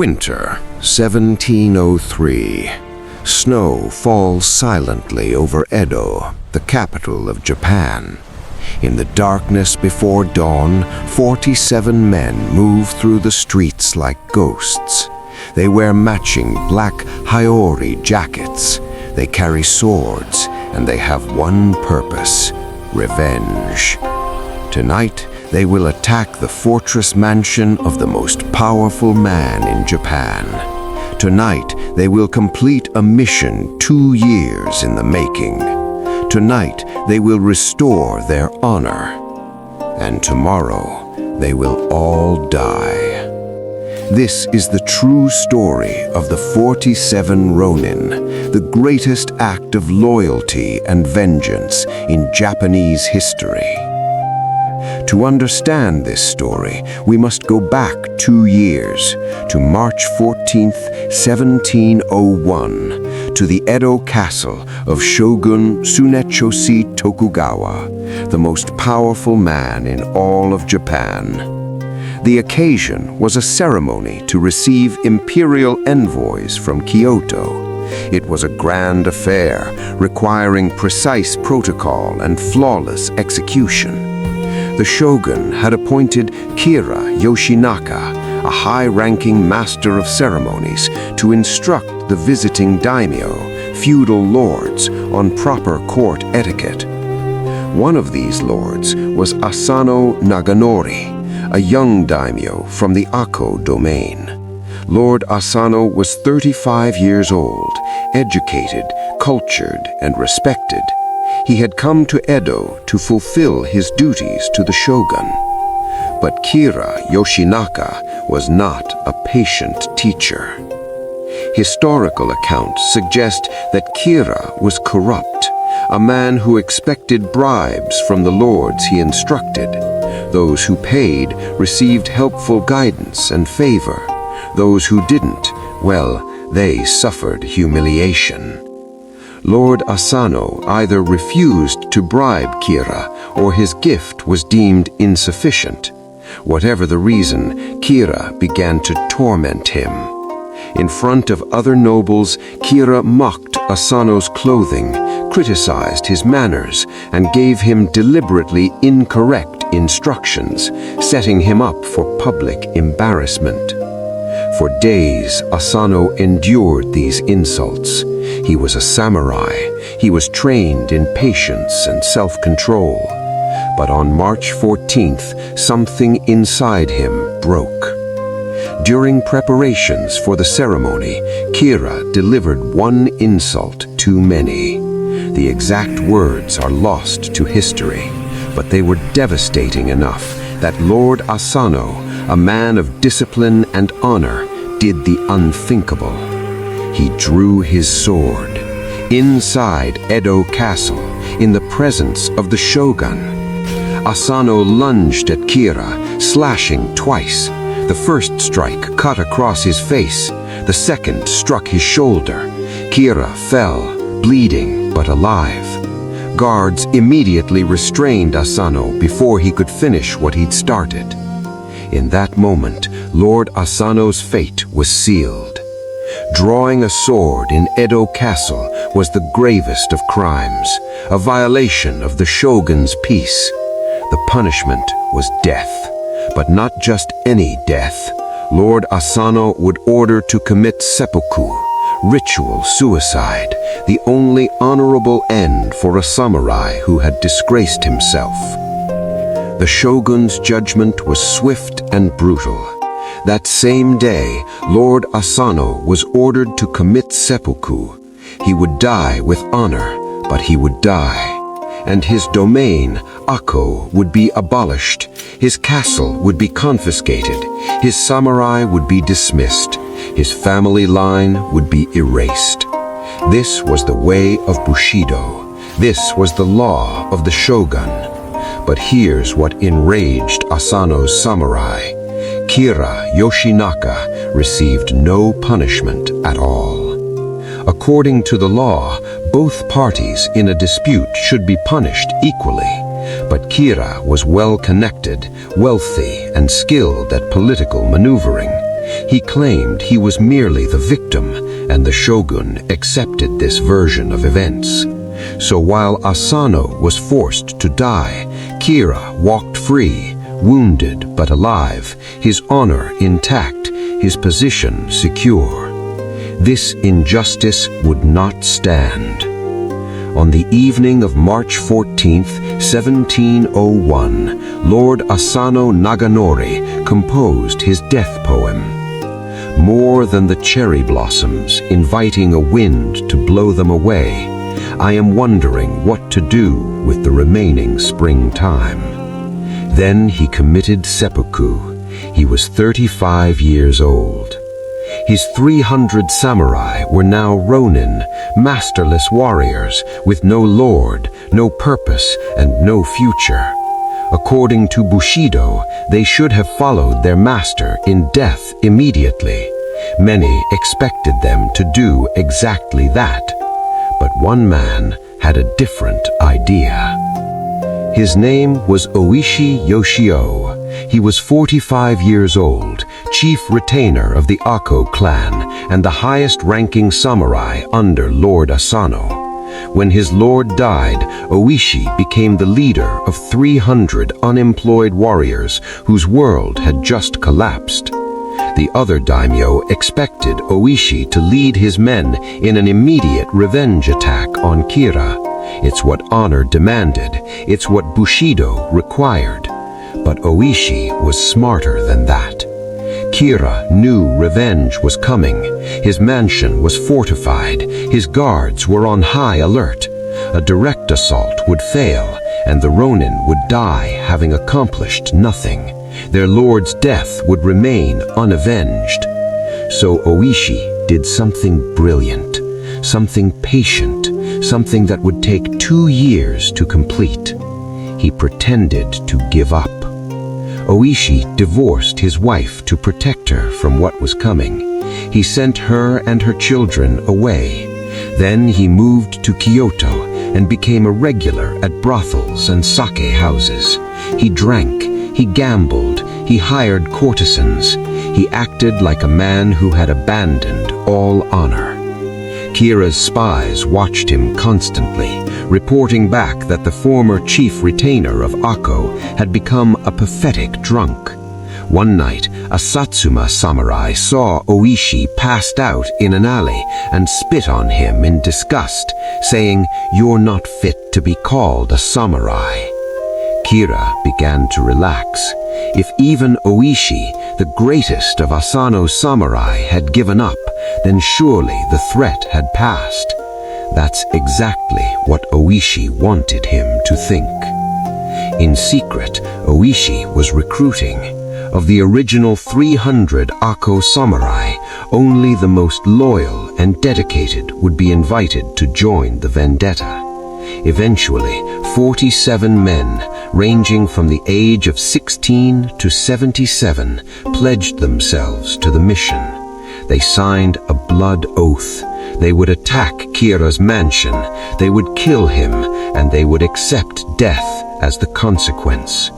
Winter, 1703. Snow falls silently over Edo, the capital of Japan. In the darkness before dawn, 47 men move through the streets like ghosts. They wear matching black Haiori jackets. They carry swords, and they have one purpose: revenge. Tonight, they will attack the fortress mansion of the most powerful man in Japan. Tonight, they will complete a mission 2 years in the making. Tonight, they will restore their honor. And tomorrow, they will all die. This is the true story of the 47 Ronin, the greatest act of loyalty and vengeance in Japanese history. To understand this story, we must go back 2 years, to March 14th, 1701, to the Edo castle of Shogun Tsunechoshi Tokugawa, the most powerful man in all of Japan. The occasion was a ceremony to receive imperial envoys from Kyoto. It was a grand affair, requiring precise protocol and flawless execution. The shogun had appointed Kira Yoshinaka, a high-ranking master of ceremonies, to instruct the visiting daimyo, feudal lords, on proper court etiquette. One of these lords was Asano Naganori, a young daimyo from the Ako domain. Lord Asano was 35 years old, educated, cultured, and respected. He had come to Edo to fulfill his duties to the shogun. But Kira Yoshinaka was not a patient teacher. Historical accounts suggest that Kira was corrupt, a man who expected bribes from the lords he instructed. Those who paid received helpful guidance and favor. Those who didn't, well, they suffered humiliation. Lord Asano either refused to bribe Kira or his gift was deemed insufficient. Whatever the reason, Kira began to torment him. In front of other nobles, Kira mocked Asano's clothing, criticized his manners, and gave him deliberately incorrect instructions, setting him up for public embarrassment. For days, Asano endured these insults. He was a samurai. He was trained in patience and self-control. But on March 14th, something inside him broke. During preparations for the ceremony, Kira delivered one insult too many. The exact words are lost to history, but they were devastating enough that Lord Asano, a man of discipline and honor, did the unthinkable. He drew his sword. Inside Edo Castle, in the presence of the shogun, Asano lunged at Kira, slashing twice. The first strike cut across his face. The second struck his shoulder. Kira fell, bleeding but alive. Guards immediately restrained Asano before he could finish what he'd started. In that moment, Lord Asano's fate was sealed. Drawing a sword in Edo Castle was the gravest of crimes, a violation of the shogun's peace. The punishment was death, but not just any death. Lord Asano would order to commit seppuku, ritual suicide, the only honorable end for a samurai who had disgraced himself. The shogun's judgment was swift and brutal. That same day, Lord Asano was ordered to commit seppuku. He would die with honor, but he would die. And his domain, Ako, would be abolished. His castle would be confiscated. His samurai would be dismissed. His family line would be erased. This was the way of Bushido. This was the law of the shogun. But here's what enraged Asano's samurai. Kira Yoshinaka received no punishment at all. According to the law, both parties in a dispute should be punished equally. But Kira was well-connected, wealthy, and skilled at political maneuvering. He claimed he was merely the victim, and the shogun accepted this version of events. So while Asano was forced to die, Kira walked free, wounded but alive, his honor intact, his position secure. This injustice would not stand. On the evening of March 14th, 1701, Lord Asano Naganori composed his death poem. More than the cherry blossoms, inviting a wind to blow them away, I am wondering what to do with the remaining springtime. Then he committed seppuku. He was 35 years old. His 300 samurai were now ronin, masterless warriors with no lord, no purpose, and no future. According to Bushido, they should have followed their master in death immediately. Many expected them to do exactly that. But one man had a different idea. His name was Oishi Yoshio. He was 45 years old, chief retainer of the Ako clan, and the highest-ranking samurai under Lord Asano. When his lord died, Oishi became the leader of 300 unemployed warriors whose world had just collapsed. The other daimyo expected Oishi to lead his men in an immediate revenge attack on Kira. It's what honor demanded, it's what Bushido required. But Oishi was smarter than that. Kira knew revenge was coming. His mansion was fortified. His guards were on high alert. A direct assault would fail, and the Ronin would die having accomplished nothing. Their lord's death would remain unavenged. So Oishi did something brilliant, something patient, something that would take 2 years to complete. He pretended to give up. Oishi divorced his wife to protect her from what was coming. He sent her and her children away. Then he moved to Kyoto and became a regular at brothels and sake houses. He drank, he gambled, he hired courtesans. He acted like a man who had abandoned all honor. Kira's spies watched him constantly, reporting back that the former chief retainer of Ako had become a pathetic drunk. One night, a Satsuma samurai saw Oishi passed out in an alley and spit on him in disgust, saying, "You're not fit to be called a samurai." Kira began to relax. If even Oishi, the greatest of Asano's samurai, had given up, then surely the threat had passed. That's exactly what Oishi wanted him to think. In secret, Oishi was recruiting. Of the original 300 Ako samurai, only the most loyal and dedicated would be invited to join the vendetta. Eventually, 47 men, ranging from the age of 16 to 77, pledged themselves to the mission. They signed a blood oath. They would attack Kira's mansion, they would kill him, and they would accept death as the consequence.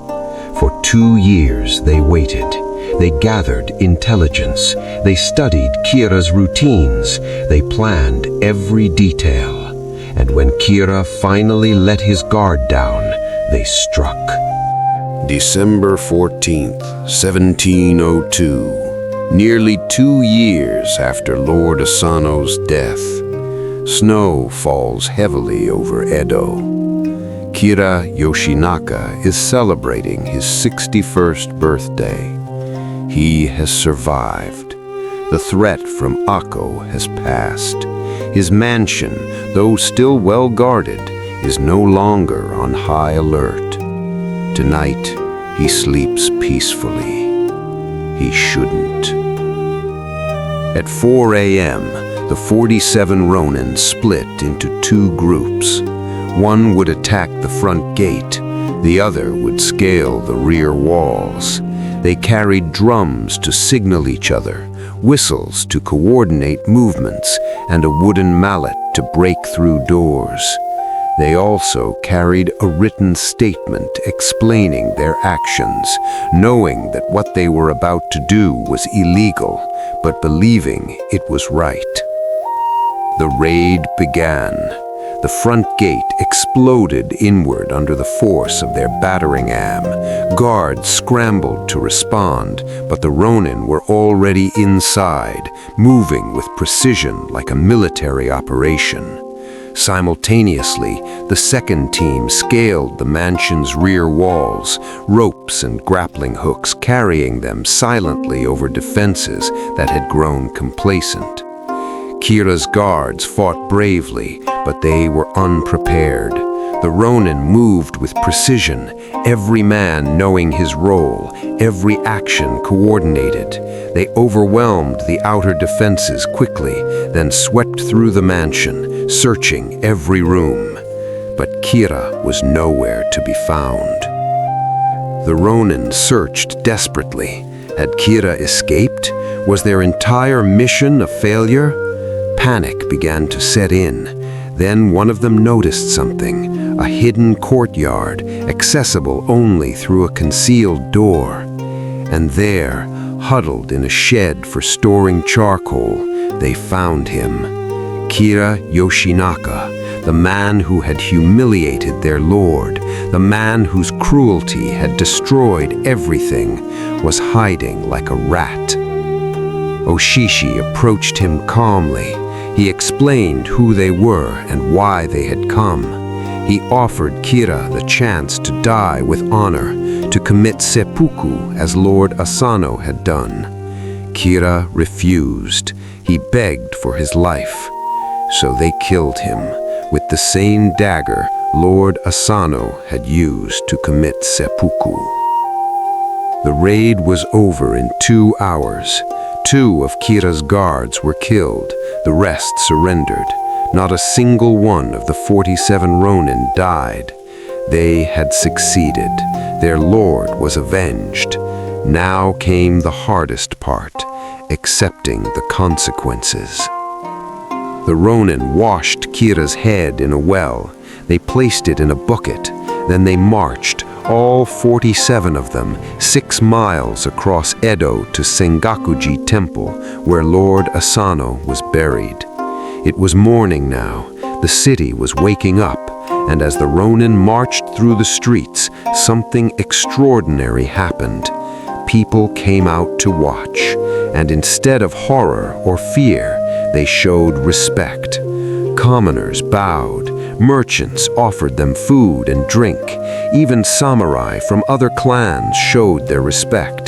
For 2 years they waited. They gathered intelligence. They studied Kira's routines. They planned every detail. And when Kira finally let his guard down, they struck. December 14th, 1702. Nearly 2 years after Lord Asano's death, snow falls heavily over Edo. Kira Yoshinaka is celebrating his 61st birthday. He has survived. The threat from Ako has passed. His mansion, though still well guarded, is no longer on high alert. Tonight, he sleeps peacefully. He shouldn't. At 4 a.m., the 47 Ronin split into 2 groups. One would attack the front gate, the other would scale the rear walls. They carried drums to signal each other, whistles to coordinate movements, and a wooden mallet to break through doors. They also carried a written statement explaining their actions, knowing that what they were about to do was illegal, but believing it was right. The raid began. The front gate exploded inward under the force of their battering ram. Guards scrambled to respond, but the Ronin were already inside, moving with precision like a military operation. Simultaneously, the second team scaled the mansion's rear walls, ropes and grappling hooks carrying them silently over defenses that had grown complacent. Kira's guards fought bravely, but they were unprepared. The Ronin moved with precision, every man knowing his role, every action coordinated. They overwhelmed the outer defenses quickly, then swept through the mansion, searching every room. But Kira was nowhere to be found. The Ronin searched desperately. Had Kira escaped? Was their entire mission a failure? Panic began to set in. Then one of them noticed something, a hidden courtyard, accessible only through a concealed door. And there, huddled in a shed for storing charcoal, they found him. Kira Yoshinaka, the man who had humiliated their lord, the man whose cruelty had destroyed everything, was hiding like a rat. Oshishi approached him calmly. He explained who they were and why they had come. He offered Kira the chance to die with honor, to commit seppuku as Lord Asano had done. Kira refused. He begged for his life. So they killed him with the same dagger Lord Asano had used to commit seppuku. The raid was over in 2 hours. 2 of Kira's guards were killed. The rest surrendered. Not a single one of the 47 Ronin died. They had succeeded. Their lord was avenged. Now came the hardest part, accepting the consequences. The Ronin washed Kira's head in a well. They placed it in a bucket. Then they marched, all 47 of them, 6 miles across Edo to Sengakuji Temple, where Lord Asano was buried. It was morning now. The city was waking up, and as the Ronin marched through the streets, something extraordinary happened. People came out to watch, and instead of horror or fear, they showed respect. Commoners bowed. Merchants offered them food and drink. Even samurai from other clans showed their respect.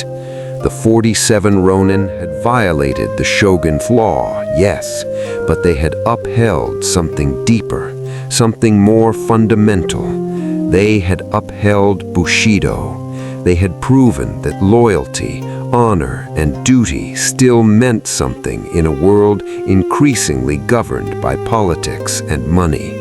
The 47 Ronin had violated the shogun's law, yes, but they had upheld something deeper, something more fundamental. They had upheld Bushido. They had proven that loyalty, honor, and duty still meant something in a world increasingly governed by politics and money.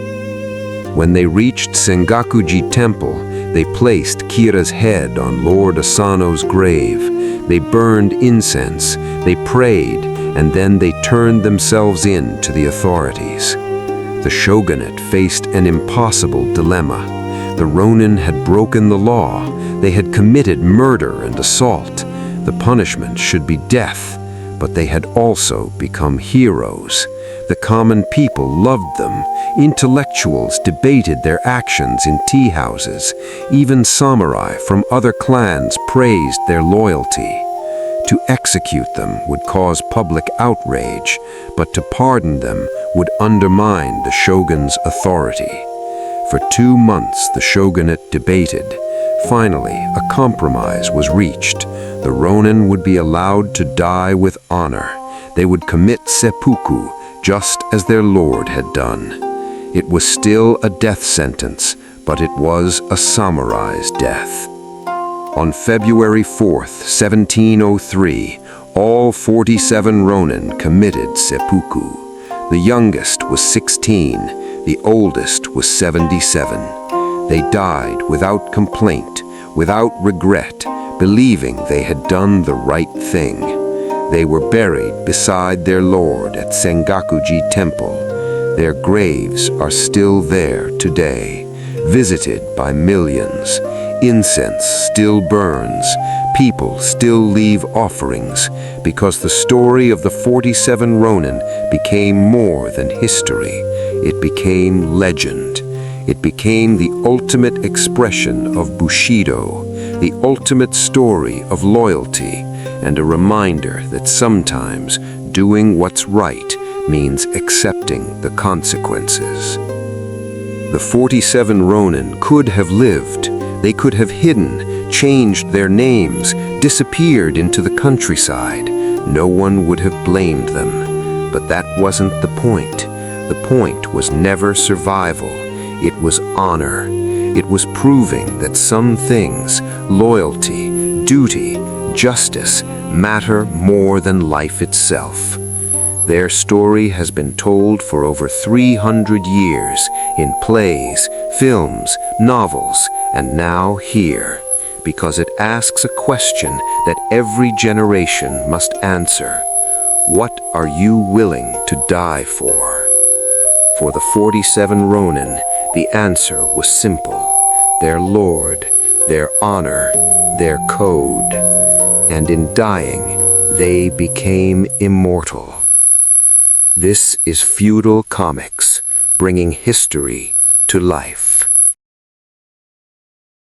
When they reached Sengakuji Temple, they placed Kira's head on Lord Asano's grave. They burned incense, they prayed, and then they turned themselves in to the authorities. The shogunate faced an impossible dilemma. The Ronin had broken the law. They had committed murder and assault. The punishment should be death, but they had also become heroes. The common people loved them. Intellectuals debated their actions in tea houses. Even samurai from other clans praised their loyalty. To execute them would cause public outrage, but to pardon them would undermine the shogun's authority. For 2 months the shogunate debated. Finally, a compromise was reached. The Ronin would be allowed to die with honor. They would commit seppuku, just as their lord had done. It was still a death sentence, but it was a samurai's death. On February 4th, 1703, all 47 Ronin committed seppuku. The youngest was 16, the oldest was 77. They died without complaint, without regret, believing they had done the right thing. They were buried beside their lord at Sengakuji Temple. Their graves are still there today, visited by millions. Incense still burns, people still leave offerings, because the story of the 47 Ronin became more than history. It became legend. It became the ultimate expression of Bushido, the ultimate story of loyalty, and a reminder that sometimes doing what's right means accepting the consequences. The 47 Ronin could have lived. They could have hidden, changed their names, disappeared into the countryside. No one would have blamed them. But that wasn't the point. The point was never survival. It was honor. It was proving that some things, loyalty, duty, justice, matter more than life itself. Their story has been told for over 300 years in plays, films, novels, and now here, because it asks a question that every generation must answer. What are you willing to die for? For the 47 Ronin, the answer was simple: their lord, their honor, their code. And in dying, they became immortal. This is Feudal Comics, bringing history to life.